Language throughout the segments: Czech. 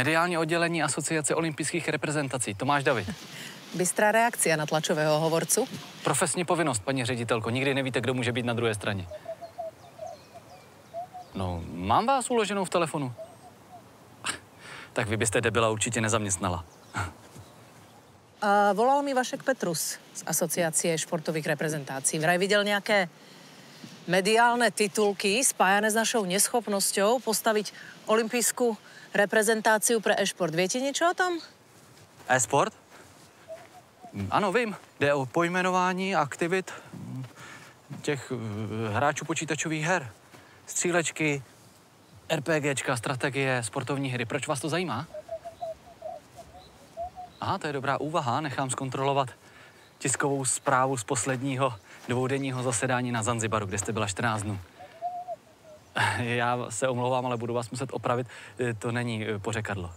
Mediální oddělení Asociace olympijských reprezentací. Tomáš David. Bystrá reakcia na tlačového hovorcu? Profesní povinnost, paní ředitelko. Nikdy nevíte, kdo může být na druhé straně. No, mám vás uloženou v telefonu. Tak vy byste debila určitě nezaměstnala. Volal mi Vašek Petrus z Asociace športových reprezentácií. Vraj viděl nějaké mediálne titulky spájané s našou neschopnosťou postaviť olympijskú reprezentáciu pre e-šport. Viete niečo o tom? E-sport? Ano, vím. Jde o pojmenování aktivit těch hráčů počítačových her. Střílečky, RPGčka, strategie, sportovní hry. Proč vás to zajímá? Aha, to je dobrá úvaha. Nechám zkontrolovat tiskovou zprávu z posledního dvoudenního zasedání na Zanzibaru, kde jste byla 14 dnů. Já se omlouvám, ale budu vás muset opravit. To není pořekadlo.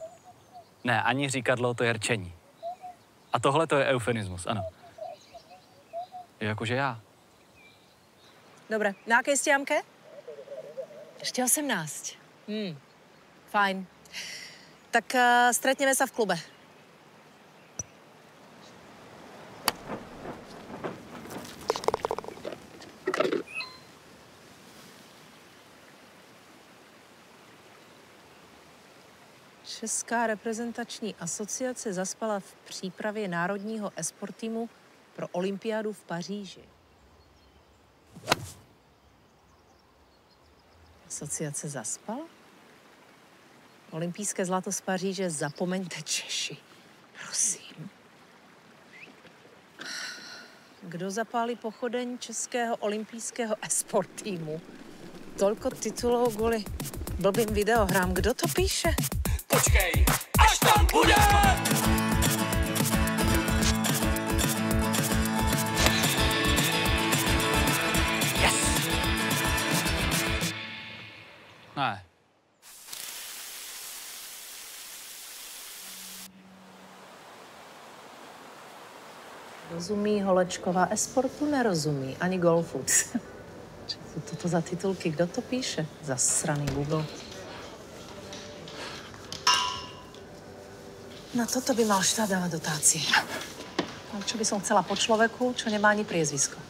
Ne, ani říkadlo, to je rčení. A tohle to je eufemismus, ano. Jakože já. Dobre, na akej ste jamke? Ešte 18. Fajn. Tak stretneme sa v klube. Česká reprezentační asociace zaspala v přípravě národního e-sport týmu pro olympiádu v Paříži. Asociace zaspala? Olympijské zlato z Paříže zapomeňte, Češi. Prosím. Kdo zapálí pochodeň českého olympijského e-sport týmu? Toľko titulov kvôli blbým videohrám. Kdo to píše? Počkej, až tam bude! Yes! Ne. Rozumí Holečková e-sportu? Nerozumí. Ani golfu. Čo sú toto za titulky? Kdo to píše? Zasraný Google. Na toto by mal štát dávať dotácie. A čo by som chcela po človeku, čo nemá ani priezvisko?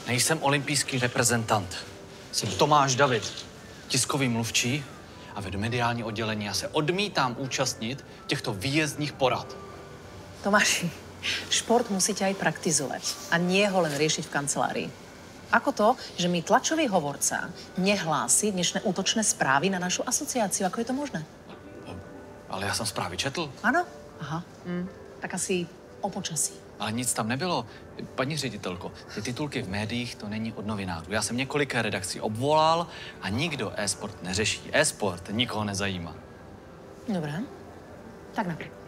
Nejsem olympijský reprezentant. Jsem Tomáš David, tiskový mluvčí a vedu mediální oddělení. Já se odmítám účastnit těchto výjezdních porad. Tomáši, šport musíte aj praktizovať a nie ho len riešiť v kancelárii. Ako to, že mi tlačový hovorca nehlási dnešné útočné správy na našu asociáciu? Ako je to možné? Ale já jsem zprávy četl. Ano? Aha. Tak asi o počasí. Ale nic tam nebylo. Paní ředitelko, ty titulky v médiích, to není od novinářů. Já jsem několika redakcí obvolal a nikdo e-sport neřeší. E-sport nikoho nezajímá. Dobré. Tak například.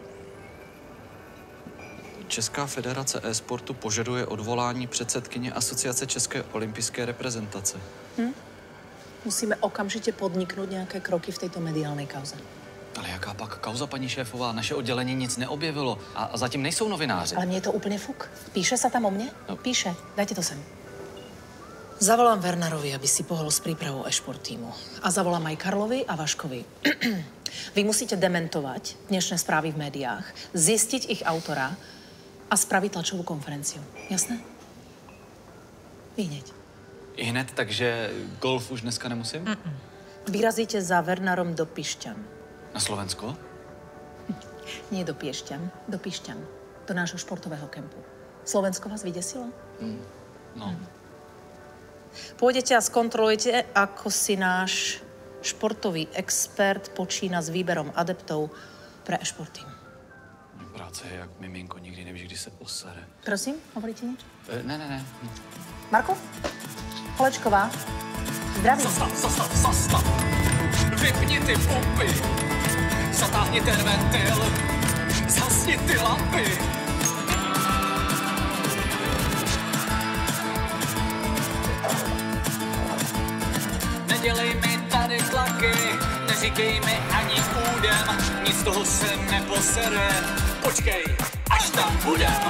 Česká federace e-sportu požaduje odvolání předsedkyně Asociace České olympijské reprezentace. Musíme okamžitě podniknout nějaké kroky v této mediálnej kauze. Ale jaká pak kauza, paní šéfová? Naše oddělení nic neobjevilo a zatím nejsou novináři. Ale mně je to úplně fuk. Píše se tam o mně? No. Píše. Dajte to sem. Zavolám Wernerovi, aby si pohol s prípravou e-šport týmu. A zavolám aj Karlovi a Vaškovi. Vy musíte dementovať dnešné správy v médiách, zistiť ich autora a spraviť tlačovú konferenciu. Jasné? Vyhneď. I hned, takže golf už dneska nemusím? Vyrazíte za Wernerom do Pišťan. Na Slovensko? Nie do Piešťan, do Pišťan. Do nášho športového kempu. Slovensko vás vydesilo? No. Pôjdete a zkontrolujete, ako si náš športový expert počína s výberom adeptov pre e-šport tým. Práce je jak miminko, nikdy nevíš, kdy se posere. Prosím, hovoríte niečo? Ne. Marko? Holečková? Zdravím. Zastav! Vypni ty pumpy! Zatáhni ten ventil! Zhasni ty lampy! Nedělej mi tady tlaky, neříkej mi ani údem, nic z toho se neposere. Počkej, až tam budem!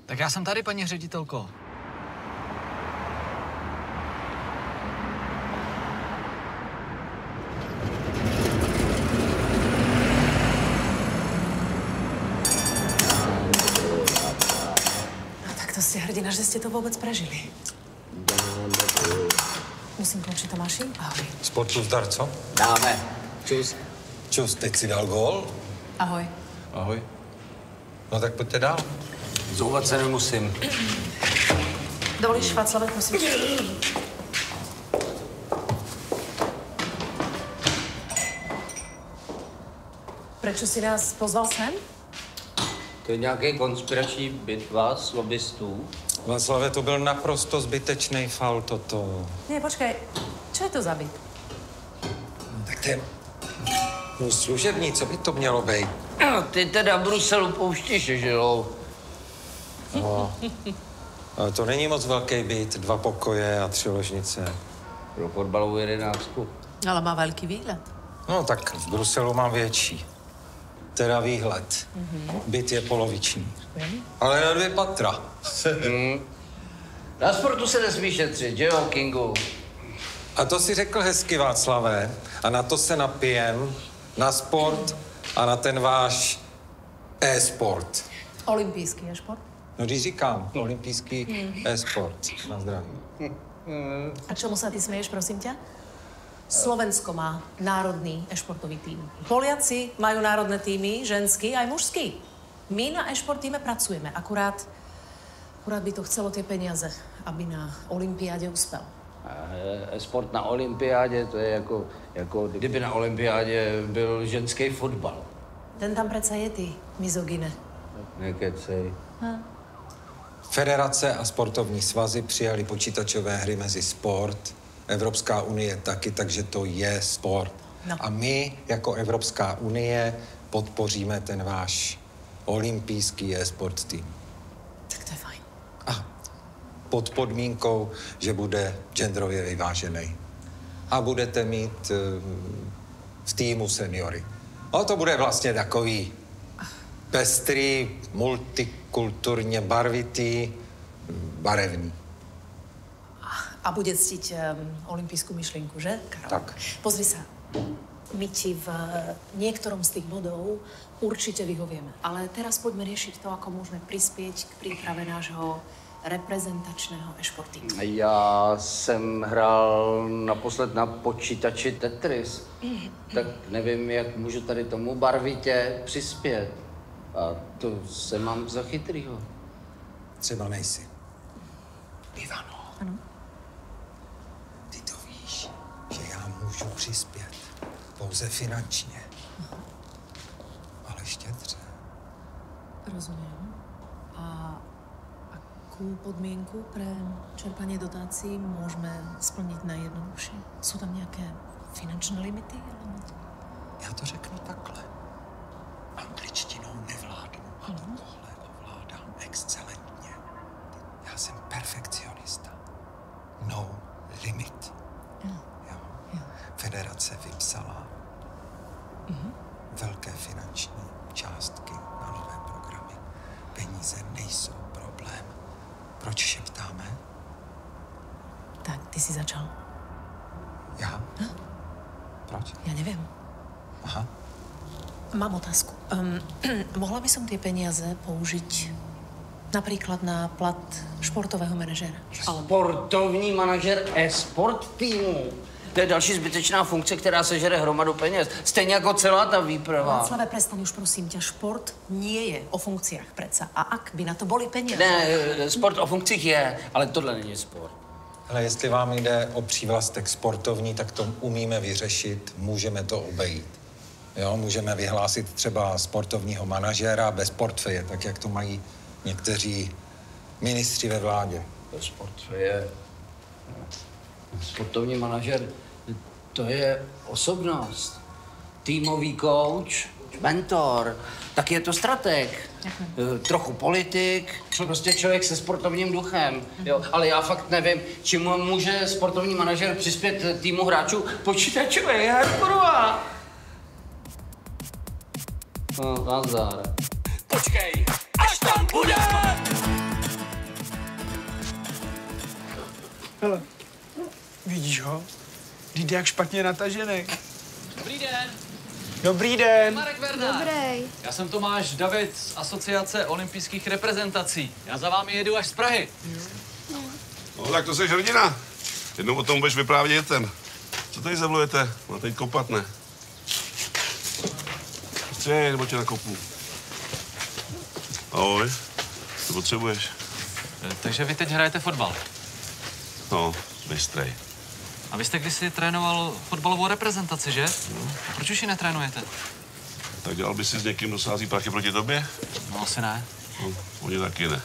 Tak já jsem tady, paní ředitelko. No tak to jste hrdina, že jste to vůbec prežili. Musím končit, Tomáši. Ahoj. Sportu zdar, co? Dáme. Čus. Čus, teď si dal gól? Ahoj. Ahoj. No tak pojďte dál. Zouvat se nemusím. Dovolíš, Václave, prosím. Proč si nás pozval sem? To je nějaký konspirační bitva s lobbystů. Václave, to byl naprosto zbytečný faul toto. Ne, počkej. Čo je to za byt? No, tak to je můj služební, co by to mělo být? No, ty teda v Bruselu pouštíš, že jo? No. Ale to není moc velký byt, 2 pokoje a 3 ložnice. Pro fotbalovou 11. Ale má velký výhled. No tak v Bruselu mám větší. Teda výhled. Byt je poloviční. Ale na 2 patra. Na sportu se nesmí šetřit, že jo, Kingu? A to si řekl hezky, Václavé. A na to se napijem. Na sport a na ten váš e-sport. Olympijský je šport. No když říkám, olympijský e-sport. Na zdraví. A čemu sa ty smeješ, prosím ťa? Slovensko má národný e-športový tým. Poliaci majú národné týmy, ženský aj mužský. My na e-šport týme pracujeme, akurát by to chcelo tie peniaze, aby na olympiáde uspel. Sport na olympiádě, to je jako kdyby na olympiádě byl ženský fotbal. Ten tam preca je ty, mizogyne. Nekecej. Federace a sportovní svazy přijali počítačové hry mezi sport. Evropská unie taky, takže to je sport. No. A my jako Evropská unie podpoříme ten váš olympijský e-sport tým. Tak to je fajn. A pod podmínkou, že bude genderově vyvážený. A budete mít v týmu seniory. No to bude vlastně takový pestrý, multikulturně barvitý, barevný. A bude ctiť olympijskú myšlienku, že, Karol? Tak. Pozri sa, my ti v niektorom z tých bodov určite vyhovieme. Ale teraz poďme riešiť to, ako môžeme prispieť k príprave nášho reprezentačného e-športu. Já jsem hrál naposled na počítači Tetris, tak nevím, jak můžu tady tomu barvitě přispět. A to se mám za chytrýho. Třeba nejsi. Ivano. Ano. Ty to víš, že já můžu přispět pouze finančně. Ale štědře. Rozumiem. A akú podmienku pre čerpanie dotácií môžeme splniť najjednoduchšie? Sú tam nejaké finančné limity? Já to řeknu takhle. Angličtinou nevládnu, ale tohle ovládám excelentně. Já jsem perfekcionista. No limit. Jo. Federace vypsala velké finanční částky na nové programy. Peníze nejsou problém. Proč šeptáme? Tak, ty si začal. Já? Proč? Ja neviem. Aha. Mám otázku. Mohla by som tie peniaze použiť napríklad na plat športového manažéra? Sportovní manažer e-sport týmu. To je další zbytečná funkce, která sežere hromadu peněz. Stejně jako celá ta výprava. Václave, prestaň už, prosím ťa. Šport nie je o funkciách preca. A ak by na to boli peniaze... Ne, sport o funkcích je, ale tohle není sport. Ale jestli vám jde o přívlastek sportovní, tak to umíme vyřešit, můžeme to obejít. Jo, můžeme vyhlásit třeba sportovního manažéra bez portfeje, tak jak to mají někteří ministři ve vládě. Sport je... Sportovní manažer, to je osobnost. Týmový coach, mentor, tak je to strateg. Trochu politik, prostě člověk se sportovním duchem. Jo, ale já fakt nevím, čím může sportovní manažer přispět týmu hráčů počítačové her, kurva. No, nazdar. Počkej, až tam budem! Hele, vidíš ho? Jde jak špatně natažený. Dobrý den. Dobrý den. Marek Vernár. Dobrý. Já jsem Tomáš David z Asociace olympijských reprezentací. Já za vámi jedu až z Prahy. No, tak to jsi hrdina. Jednou o tom budeš vyprávět dětem. Co tady zavlujete? Máte jít kopat, ne? Střej, nebo tě nakopu. Ahoj. Co potřebuješ? Takže vy teď hrajete fotbal. No, bystrej. A vy jste kdysi trénoval fotbalovou reprezentaci, že? A proč už ji netrénujete? Tak dělal bys si s někým, kdo sází prachy proti tobě? No, asi ne. No, oni taky ne.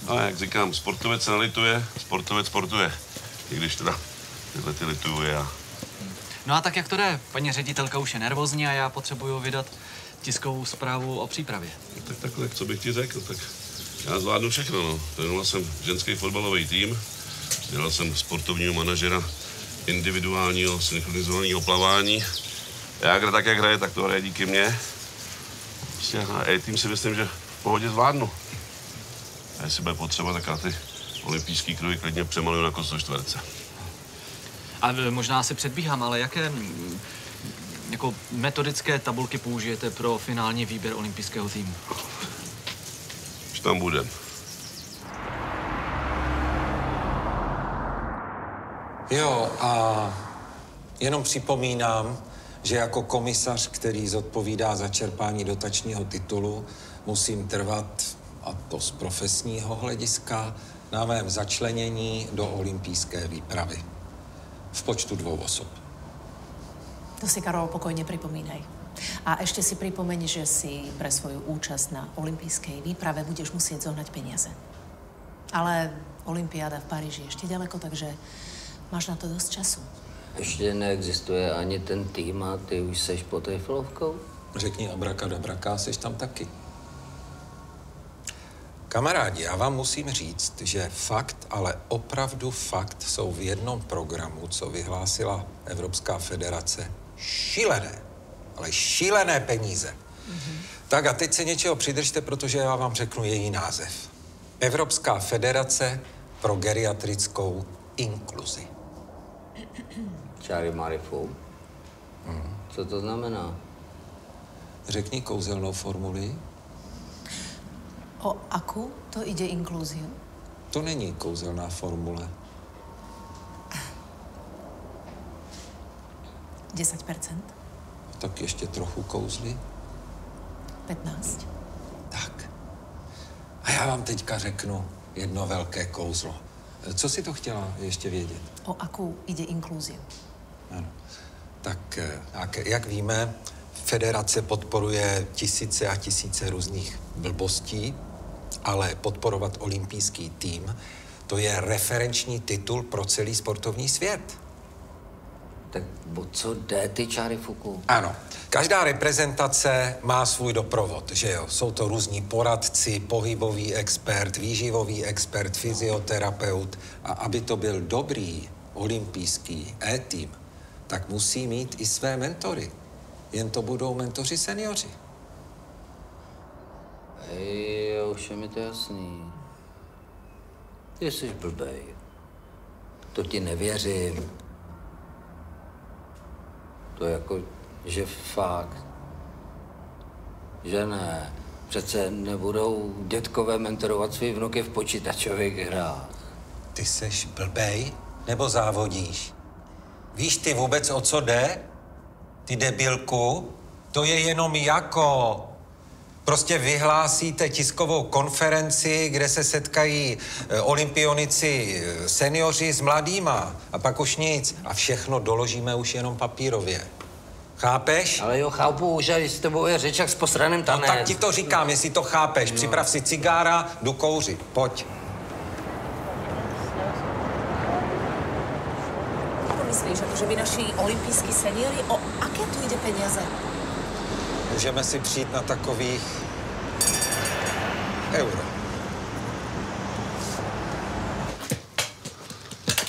Ale jak říkám, sportovec se nelituje, sportovec sportuje. I když teda tyhle ty lituju já. No a tak jak to jde? Paní ředitelka už je nervózní a já potřebuju vydat tiskovou zprávu o přípravě. No, tak takhle, co bych ti řekl, tak já zvládnu všechno, no. Trénoval jsem ženský fotbalový tým, dělal jsem sportovního manažera individuálního synchronizovaného plavání. Já tak, jak hraje, tak to hraje díky mně. Prostě na E-tým si myslím, že v pohodě zvládnu. A jestli bude potřeba, tak já ty olympijský kruhy klidně přemaluju na kosoštverce. A možná si předbíhám, ale jaké jako metodické tabulky použijete pro finální výběr olympijského týmu? Už tam budem. Jo, a jenom připomínám, že jako komisař, který zodpovídá za čerpání dotačního titulu, musím trvat, a to z profesního hlediska, na mém začlenění do olympijské výpravy. V počtu 2 osob. To si, Karol, pokojne pripomínaj. A ešte si pripomeň, že si pre svoju účasť na olympijskej výprave budeš musieť zohnať peniaze. Ale olympiáda v Paríži je ešte ďaleko, takže máš na to dosť času. Ještě neexistuje ani ten tým a ty už seš pod Eiffelovkou? Řekni abrakadabraka, seš tam taky. Kamarádi, já vám musím říct, že fakt, ale opravdu fakt jsou v jednom programu, co vyhlásila Evropská federace, šílené, ale šílené peníze. Tak a teď se něčeho přidržte, protože já vám řeknu její název. Evropská federace pro geriatrickou inkluzi. Čáry Marifu. Co to znamená? Řekni kouzelnou formuli. O akú to ide inklúziu? To není kouzelná formule. 10%? Tak ještě trochu kouzly. 15%? Tak. A já vám teďka řeknu jedno velké kouzlo. Co si to chtěla ještě vědět? O akú ide inklúziu? Ano. Tak jak víme, federace podporuje tisíce a tisíce různých blbostí, ale podporovat olympijský tým, to je referenční titul pro celý sportovní svět. Tak o co jde ty čáry Fuku? Ano. Každá reprezentace má svůj doprovod, že jo? Jsou to různí poradci, pohybový expert, výživový expert, fyzioterapeut. A aby to byl dobrý olympijský E-tým, tak musí mít i své mentory. Jen to budou mentoři seniori. Jo, už je mi to jasný. Ty jsi blbej. To ti nevěřím. To jako, že fakt. Že ne. Přece nebudou dětkové mentorovat svý vnuky v počítačových hrách. Ty seš blbej nebo závodíš? Víš ty vůbec, o co jde? Ty debilku? To je jenom jako. Prostě vyhlásíte tiskovou konferenci, kde se setkají olympionici seniori s mladýma a pak už nic. A všechno doložíme už jenom papírově. Chápeš? Ale jo, chápu, že s tebou je řeč jak s posraným tanec. No tak ti to říkám, jestli to chápeš. No. Připrav si cigára, jdu kouřit. Pojď. Ako myslíš, že by naši olympijskí seniori, o aké tu ide peniaze? Můžeme si přijít na takových euro.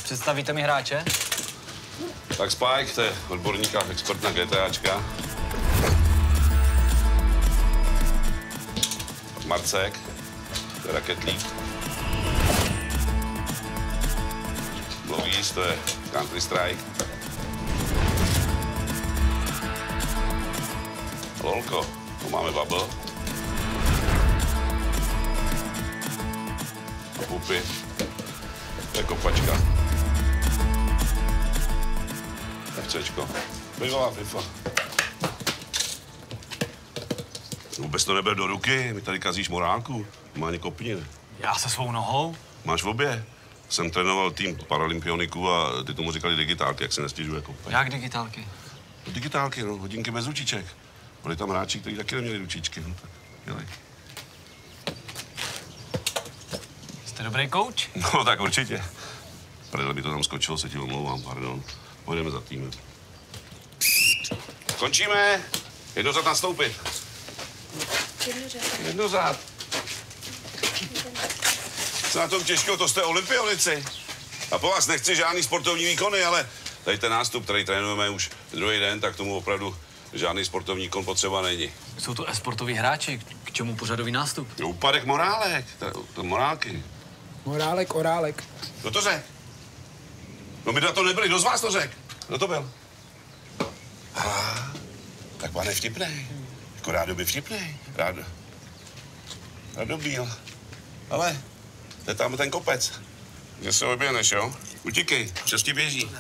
Představíte mi hráče? Tak Spike, to je odborník a expert na GTAčka. Marcek, to je raketlík. Lovíš, to je Country Strike. Lolko, tu máme bubble. A pupy. To je kopačka. FCčko. Bývalá FIFA. Vůbec to neber do ruky, mi tady kazíš morálku. Má ani kopni, ne? Já se svou nohou? Máš v obě. Jsem trénoval tým paralympioniků a ty tomu říkali digitálky, jak se nestěžuje koupit. Jak digitálky? Digitálky, no, hodinky bez ručiček. Byli tam hráči, kteří taky neměli ručičky, no tak dělej. Jste dobrý kouč? No, tak určitě. Prdel, mi to tam skočilo, se ti omlouvám, pardon. Pojedeme za týmem. Končíme. Jednořad nastoupit. Jednořad. Co na tom těžkého, to jste olympionici. A po vás nechci žádný sportovní výkony, ale tady ten nástup, který trénujeme už druhý den, tak tomu opravdu žádný sportovní výkon potřeba není. Jsou to e-sportoví hráči, k čemu pořadový nástup? Úpadek morálek, to morálky. Morálek, orálek. Kdo to řek? No my na to nebyli, kdo z vás to řek? Kdo to byl? Tak pane vtipnej. Jako Rádo by vtipnej. Rádo byl. Ale to je tam ten kopec. Že se oběhneš, jo? Utíkej, čas ti běží.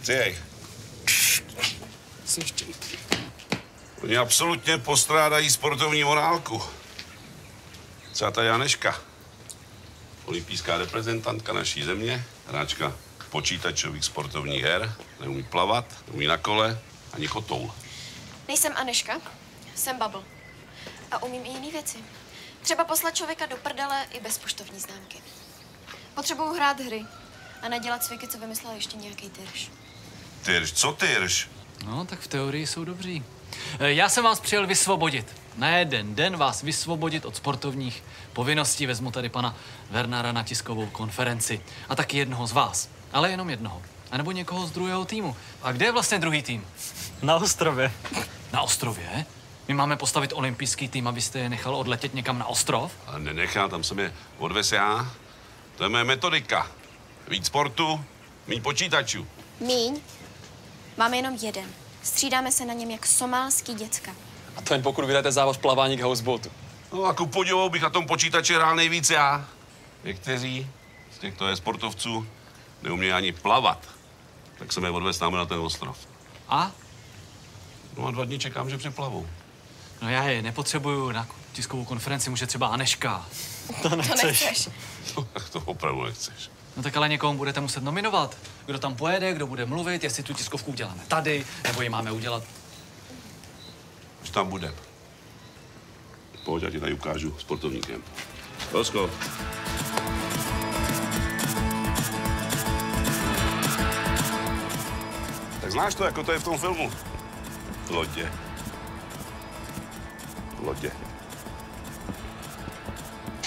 Přijej. Oni absolutně postrádají sportovní morálku. Třeba ta Janeška. Olympijská reprezentantka naší země, hráčka počítačových sportovních her, neumí plavat, neumí na kole, ani kotoul. Nejsem Aneška, jsem Bubble. A umím i jiné věci. Třeba poslat člověka do prdele i bez poštovní známky. Potřebuju hrát hry a nedělat cviky, co vymyslel ještě nějaký tyrš. Tyrš? Co tyrš? No, tak v teorii jsou dobří. Já jsem vás přijel vysvobodit. Na jeden den vás vysvobodit od sportovních povinností. Vezmu tady pana Wernera na tiskovou konferenci. A taky jednoho z vás. Ale jenom jednoho. A nebo někoho z druhého týmu. A kde je vlastně druhý tým? Na ostrově. Na ostrově? My máme postavit olympijský tým, abyste je nechal odletět někam na ostrov? A nenechám, tam jsem je odvez já. To je moje metodika. Víc sportu, míň počítačů. Míň? Máme jenom jeden. Střídáme se na něm jak somálský děcka. A to jen pokud vydáte závod plavání k houseboatu. No a ku podivu bych na tom počítači hrál nejvíc já. Někteří z těchto sportovců neumějí ani plavat. Tak jsem je odvez tam na ten ostrov. A? No a 2 dny čekám, že připlavou. No já je nepotřebuju na tiskovou konferenci, může třeba Aneška. To nechceš. No, tak to opravdu nechceš. No tak ale někomu budete muset nominovat. Kdo tam pojede, kdo bude mluvit, jestli tu tiskovku uděláme tady, nebo ji máme udělat. Až tam bude. Pojď, já ti tady ukážu sportovní kemp. Bosko. Tak znáš to, jako to je v tom filmu? Lodě. Lodě.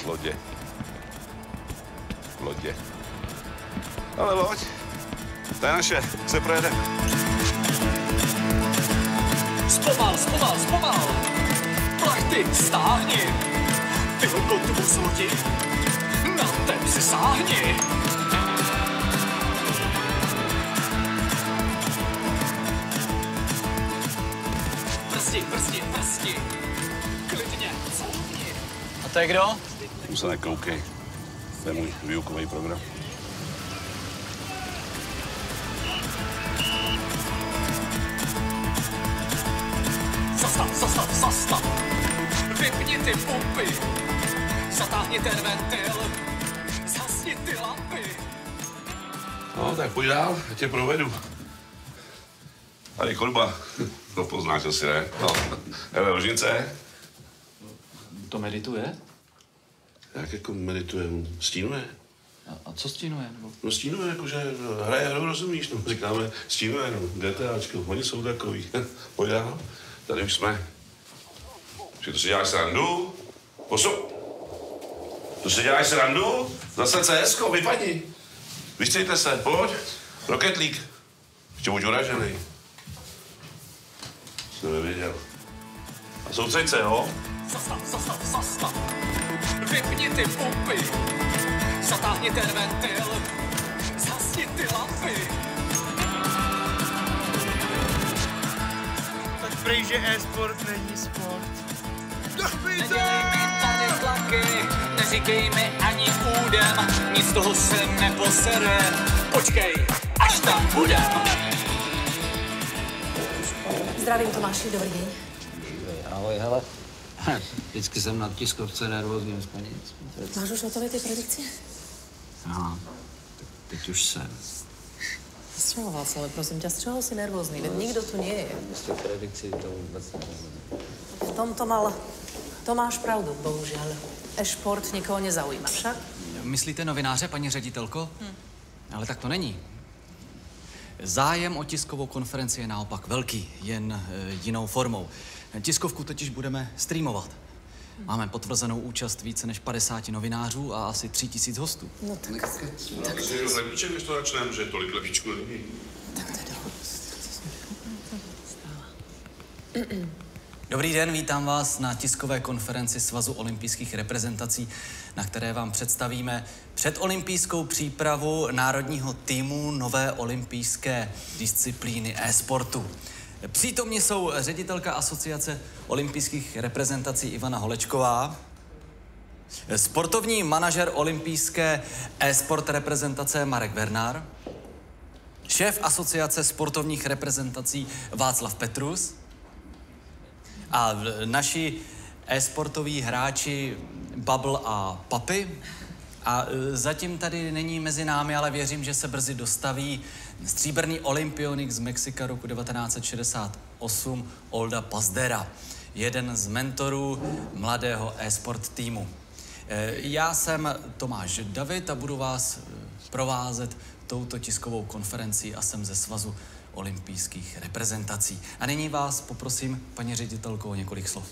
Lodě. Lodě. Ale loď. To je naše. Se projede. Zpomal. Plachty stáhni. Tyho kotvu z lodi. Na ten si sáhni. Prsti. Klidně, sáhni. A to je kdo? Mu se nekoukej. To je můj výukový program. Zastav. Vypni ty pumpy. Zatáhni ten ventil. Zhasni ty lampy. No, tak pojď dál, já tě provedu. Tady chodba. To poznáš asi, ne? No, hele, ložnice. To medituje? Jak jako medituje? Stínuje. A co stínuje? Nebo... No stínuje, jakože hraje hru, rozumíš? No, říkáme stínuje, no, GTAčko, oni jsou takový. Pojď dál. Tady už jsme. Že to si děláš srandu? To si děláš srandu? Zase CSko, vypadni. Vystřijte se, pojď. Rocket League. Ještě buď uražený. Jsem nevěděl. A soustřeď se, jo? Zastav. Vypni ty pumpy. Zatáhni ten ventil. Zhasni ty lampy. Tak prý, že e-sport není sport. Nedělej mi tady tlaky, neříkej mi ani údem, nic z toho se neposere. Počkej, až tam budem. Zdravím, Tomáši, dobrý den. Ahoj, hele. Vždycky jsem na tiskovce nervózní, dneska nic. Máš už hotové ty predikce? Aha, tak teď už jsem. Střeloval se, ale prosím tě, z čeho jsi nervózní? Veď nikdo tu nie je. Z těch predikcí to vůbec nevím. V tomto mal Tomáš pravdu, bohužel. E-šport nikoho nezaujíma, však? Myslíte novináře, paní ředitelko? Ale tak to není. Zájem o tiskovou konferenci je naopak velký, jen jinou formou. Tiskovku totiž budeme streamovat. Máme potvrzenou účast více než 50 novinářů a asi 3000 hostů. No tak... Tak si levíček, než to začneme, že tolik levíčku není. Dobrý den, vítám vás na tiskové konferenci Svazu olympijských reprezentací, na které vám představíme předolympijskou přípravu národního týmu nové olympijské disciplíny e-sportu. Přítomní jsou ředitelka Asociace olympijských reprezentací Ivana Holečková, sportovní manažer olympijské e-sport reprezentace Marek Vernár, šéf Asociace sportovních reprezentací Václav Petrus a naši e-sportoví hráči Bubble a Papi. A zatím tady není mezi námi, ale věřím, že se brzy dostaví stříbrný olympionik z Mexika roku 1968 Olda Pazdera, jeden z mentorů mladého e-sport týmu. Já jsem Tomáš David a budu vás provázet touto tiskovou konferencí a jsem ze Svazu olympijských reprezentací. A nyní vás poprosím, paní ředitelko, o několik slov.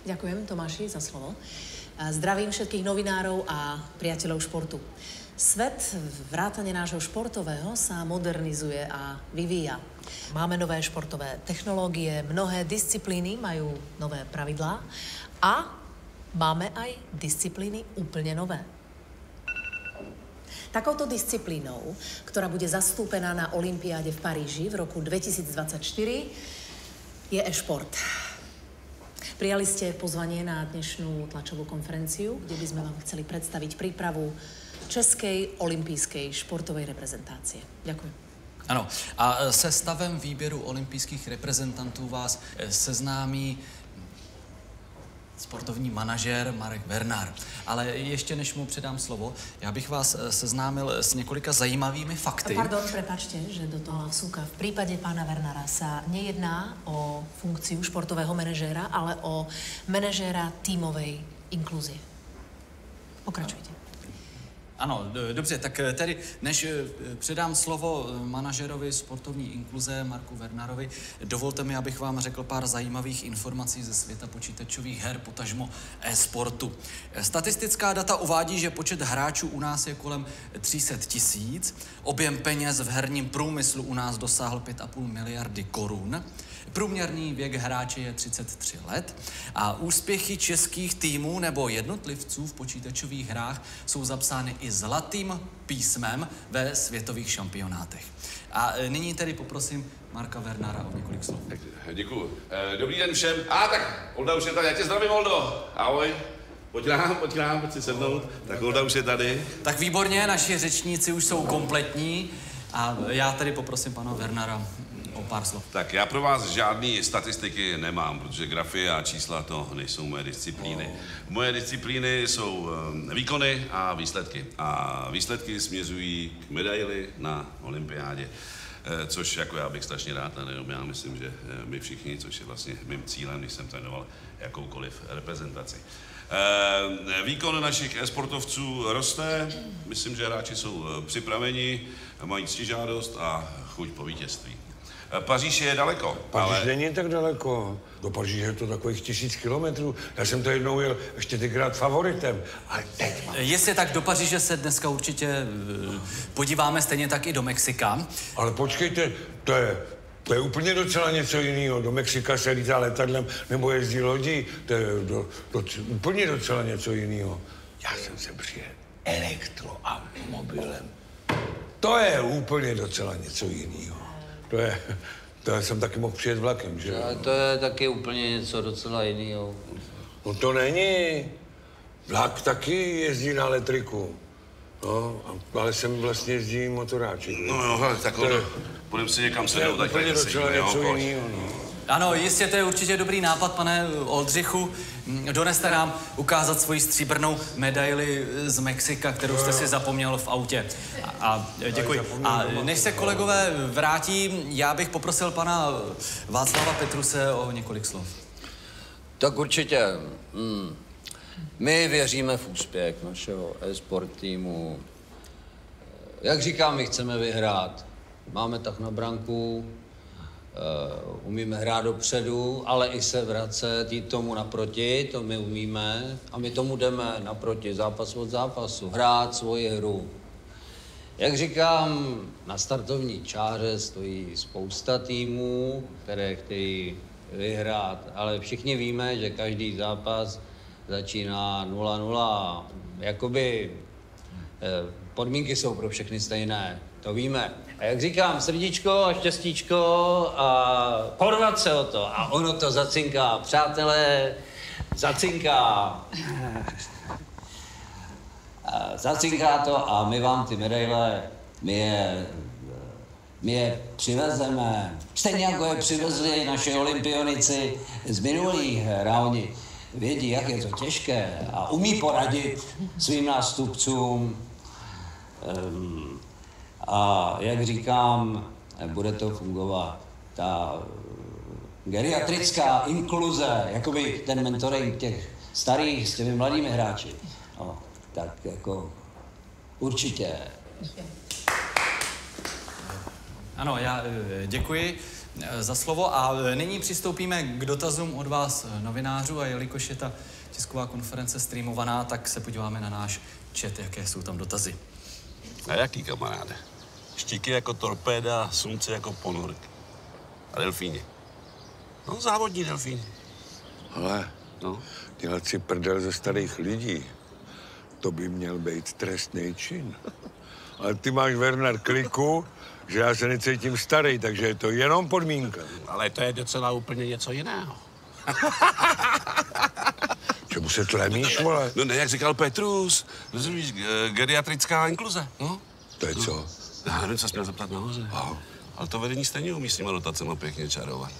Ďakujem, Tomáši, za slovo. Zdravím všetkých novinárov a priateľov športu. Svet, vrátane nášho športového, sa modernizuje a vyvíja. Máme nové športové technológie, mnohé disciplíny majú nové pravidlá a máme aj disciplíny úplne nové. Takouto disciplínou, ktorá bude zastúpená na olympiáde v Paríži v roku 2024, je e-šport. Prijali ste pozvanie na dnešnú tlačovú konferenciu, kde by sme vám chceli predstaviť prípravu Českej olympijskej športovej reprezentácie. Ďakujem. Ano, a se stavem výběru olympijských reprezentantů vás seznámí sportovní manažer Marek Vernár. Ale ještě než mu předám slovo, já bych vás seznámil s několika zajímavými fakty. Pardon, prepáčte, že do toho vsúka. V prípade pána Vernára sa nejedná o funkciu športového manažéra, ale o manažéra tímovej inklúzie. Pokračujte. Ano, dobře, tak tedy, než předám slovo manažerovi sportovní inkluze Marku Vernárovi, dovolte mi, abych vám řekl pár zajímavých informací ze světa počítačových her, potažmo e-sportu. Statistická data uvádí, že počet hráčů u nás je kolem 300 000, objem peněz v herním průmyslu u nás dosáhl 5,5 miliardy korun. Průměrný věk hráče je 33 let a úspěchy českých týmů nebo jednotlivců v počítačových hrách jsou zapsány i zlatým písmem ve světových šampionátech. A nyní tedy poprosím Marka Vernára o několik slov. Děkuju. Dobrý den všem. Tak Olda už je tady. Já tě zdravím, Oldo. Ahoj. Pojď si sednout. Tak Olda už je tady. Tak výborně, naši řečníci už jsou kompletní a já tedy poprosím pana Vernára o pár slov. Tak já pro vás žádný statistiky nemám, protože grafy a čísla to nejsou moje disciplíny. Moje disciplíny jsou výkony a výsledky. A výsledky směřují k medaili na olympiádě. Což jako já bych strašně rád, a nejenom já, myslím, že my všichni, což je vlastně mým cílem, když jsem trénoval jakoukoliv reprezentaci. Výkon našich e-sportovců roste, myslím, že hráči jsou připraveni, mají ctižádost a chuť po vítězství. Paříž je daleko. Paříž není tak daleko. Do Paříže je to takových 1000 kilometrů. Já jsem to jednou jel ještě tykrát favoritem. Ale teď mám... Jestli tak do Paříže se dneska určitě podíváme, stejně tak i do Mexika. Ale počkejte, to je úplně docela něco jiného. Do Mexika se lítá letadlem nebo jezdí lodí. To je úplně docela něco jiného. Já jsem se přijel elektroautomobilem. To je úplně docela něco jiného. To jsem taky mohl přijet vlakem, že jo? To je taky úplně něco docela jiného. No to není. Vlak taky jezdí na elektriku. No, ale sem vlastně jezdí motoráček. No jo, hele, tak budeme si někam sednout, tak tady docela něco jiného, no. Ano, jistě, to je určitě dobrý nápad, pane Oldřichu. Doneste nám ukázat svoji stříbrnou medaili z Mexika, kterou jste si zapomněl v autě. A děkuji. A než se kolegové vrátí, já bych poprosil pana Václava Petruse o několik slov. Tak určitě. My věříme v úspěch našeho e-sport týmu. Jak říkám, my chceme vyhrát. Máme tak na branku, umíme hrát dopředu, ale i se vracet, jít tomu naproti, to my umíme. A my tomu jdeme naproti, zápas od zápasu, hrát svoji hru. Jak říkám, na startovní čáře stojí spousta týmů, které chtějí vyhrát, ale všichni víme, že každý zápas začíná 0-0. Jakoby podmínky jsou pro všechny stejné, to víme. A jak říkám, srdíčko a štěstíčko a porvat se o to. A ono to zacinká, přátelé, zacinká. Zacinká to a my vám ty medaile, my je přivezeme. Stejně jako je přivezli naši olympionici z minulých her. A oni vědí, jak je to těžké a umí poradit svým nástupcům. A jak říkám, bude to fungovat. Ta geriatrická inkluze, jakoby ten mentoring těch starých s těmi mladými hráči, no, tak jako určitě. Ano, já děkuji za slovo a nyní přistoupíme k dotazům od vás novinářů a jelikož je ta tisková konference streamovaná, tak se podíváme na náš chat, jaké jsou tam dotazy. A jaký, kamaráde? Štíky jako torpéda, slunce jako ponork. A delfíni. No, závodní delfíni. Ale dělat si prdel ze starých lidí, to by měl být trestný čin. Ale ty máš, Werner, kliku, že já se necítím starý, takže je to jenom podmínka. Ale to je docela úplně něco jiného. Čemu se tlemíš, vole? No ne, jak říkal Petrus, rozumíš, geriatrická inkluze, no? To je co? Já nevím, co jsi měl zeptat nahoře. Aha. Ale to vedení stejně umí s těma dotacema pěkně čarovat.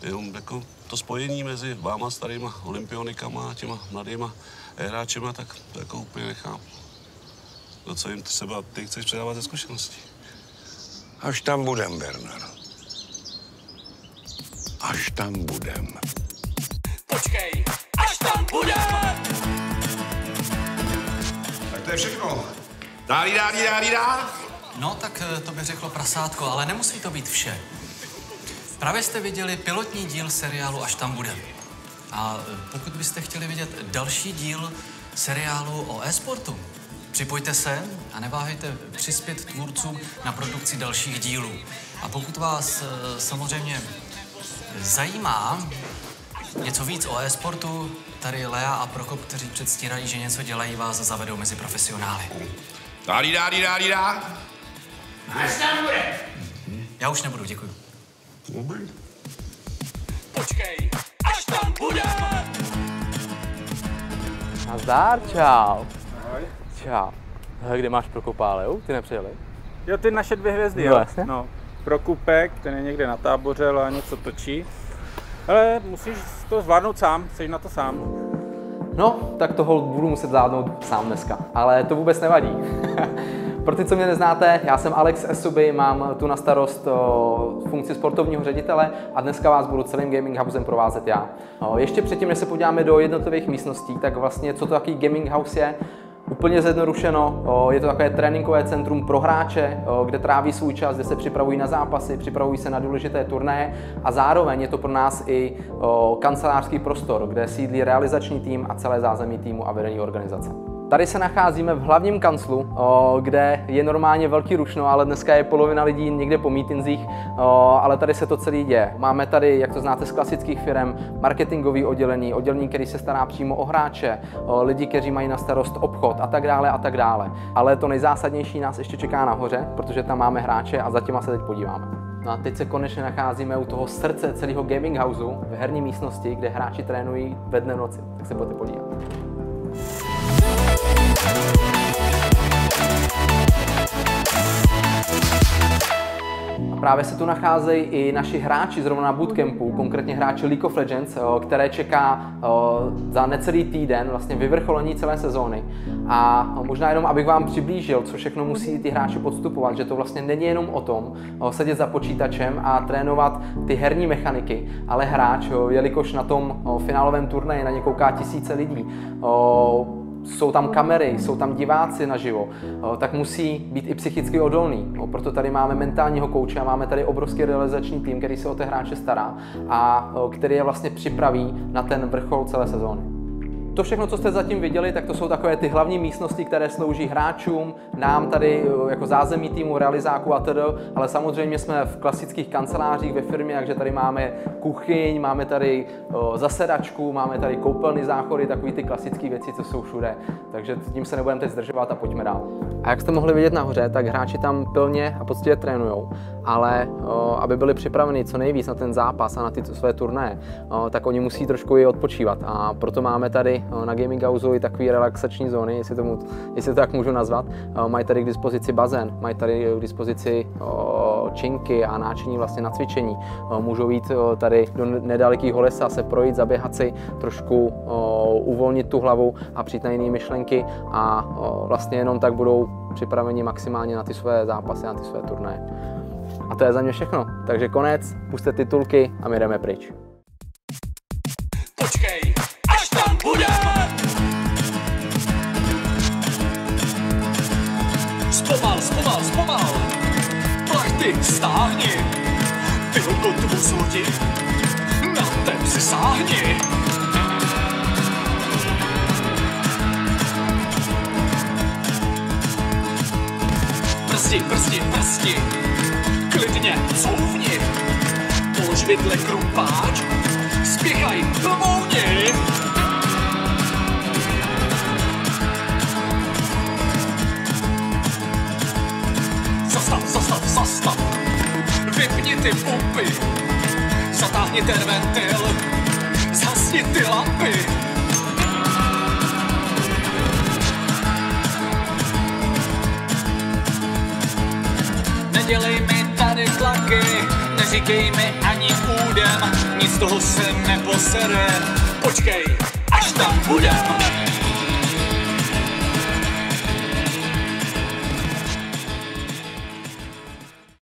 Jenom jako to spojení mezi váma starýma olympionikama a těma mladýma hráčema, tak to jako úplně nechám. To, co jim třeba ty chceš předávat ze zkušeností. Až tam budem, Werner. Až tam budem. Počkej, až tam budem! Tak to je všechno. Dá. No, tak to by řeklo prasátko, ale nemusí to být vše. Právě jste viděli pilotní díl seriálu Až tam budem. A pokud byste chtěli vidět další díl seriálu o e-sportu, připojte se a neváhejte přispět tvůrcům na produkci dalších dílů. A pokud vás samozřejmě zajímá něco víc o e-sportu, tady Lea a Prokop, kteří předstírají, že něco dělají, vás zavedou mezi profesionály. Dá. Až tam bude! Já už nebudu, děkuji. Počkej, až tam bude! Nazdar, čau. Ahoj. Čau. Hele, kde máš Prokopa, Leu? Ty nepřijeli? Jo, ty naše 2 hvězdy, no, jo. Jasně. No, Prokupek, ten je někde natábořil a něco točí. Ale musíš to zvládnout sám, jsi na to sám. No, tak toho budu muset zvládnout sám dneska, ale to vůbec nevadí. Pro ty, co mě neznáte, já jsem Alex Esuby, mám tu na starost funkci sportovního ředitele a dneska vás budu celým gaming housem provázet já. Ještě předtím, než se podíváme do jednotlivých místností, tak vlastně co to taký gaming house je, úplně zjednodušeno, je to takové tréninkové centrum pro hráče, kde tráví svůj čas, kde se připravují na zápasy, připravují se na důležité turnaje a zároveň je to pro nás i kancelářský prostor, kde sídlí realizační tým a celé zázemí týmu a vedení organizace. Tady se nacházíme v hlavním kanclu, kde je normálně velký rušno, ale dneska je polovina lidí někde po mítinzích, ale tady se to celé děje. Máme tady, jak to znáte z klasických firm, marketingový oddělení, který se stará přímo o hráče, lidi, kteří mají na starost obchod a tak dále a tak dále. Ale to nejzásadnější nás ještě čeká nahoře, protože tam máme hráče a za těma se teď podíváme. No a teď se konečně nacházíme u toho srdce celého gaming houseu, v herní místnosti, kde hráči trénují ve dne noci. Tak se pojďte podívat. A právě se tu nacházejí i naši hráči zrovna na bootcampu, konkrétně hráči League of Legends, které čeká za necelý týden vlastně vyvrcholení celé sezóny. A možná jenom, abych vám přiblížil, co všechno musí ty hráči podstupovat, že to vlastně není jenom o tom sedět za počítačem a trénovat ty herní mechaniky, ale hráč, jelikož na tom finálovém turnaji na ně kouká tisíce lidí, jsou tam kamery, jsou tam diváci naživo, tak musí být i psychicky odolný. Proto tady máme mentálního kouče a máme tady obrovský realizační tým, který se o ty hráče stará a který je vlastně připraví na ten vrchol celé sezóny. To všechno, co jste zatím viděli, tak to jsou takové ty hlavní místnosti, které slouží hráčům, nám tady jako zázemí týmu, realizáků a td. Ale samozřejmě jsme v klasických kancelářích ve firmě, takže tady máme kuchyň, máme tady zasedačku, máme tady koupelny, záchody, takové ty klasické věci, co jsou všude. Takže tím se nebudeme teď zdržovat a pojďme dál. A jak jste mohli vidět nahoře, tak hráči tam pilně a poctivě trénujou, ale aby byli připraveni co nejvíc na ten zápas a na ty své turnaje, tak oni musí trošku i odpočívat. A proto máme tady na gaming houseu i takové relaxační zóny, jestli to tak můžu nazvat. Mají tady k dispozici bazén, mají tady k dispozici činky a náčiní vlastně na cvičení. Můžou jít tady do nedalekého lesa, se projít, zaběhat si, trošku uvolnit tu hlavu a přijít na jiné myšlenky a vlastně jenom tak budou připraveni maximálně na ty své zápasy, na ty své turnaje. A to je za mě všechno. Takže konec, pusťte titulky a my jdeme pryč. Počkej, až tam budem! Zpomal! Plachty stáhni! Ty kotvu zloti! Na ten si sáhni! Prsti! Klidně couvni! Polož vidle krumpáč! Spěchaj, plomouni! Zastav! Vypni ty pumpy! Zatáhni ten ventil! Zhasni ty lampy! Nedělej mi tady tlaky, neříkej mi ani údem, nic toho se neposere. Počkej, až tam budem!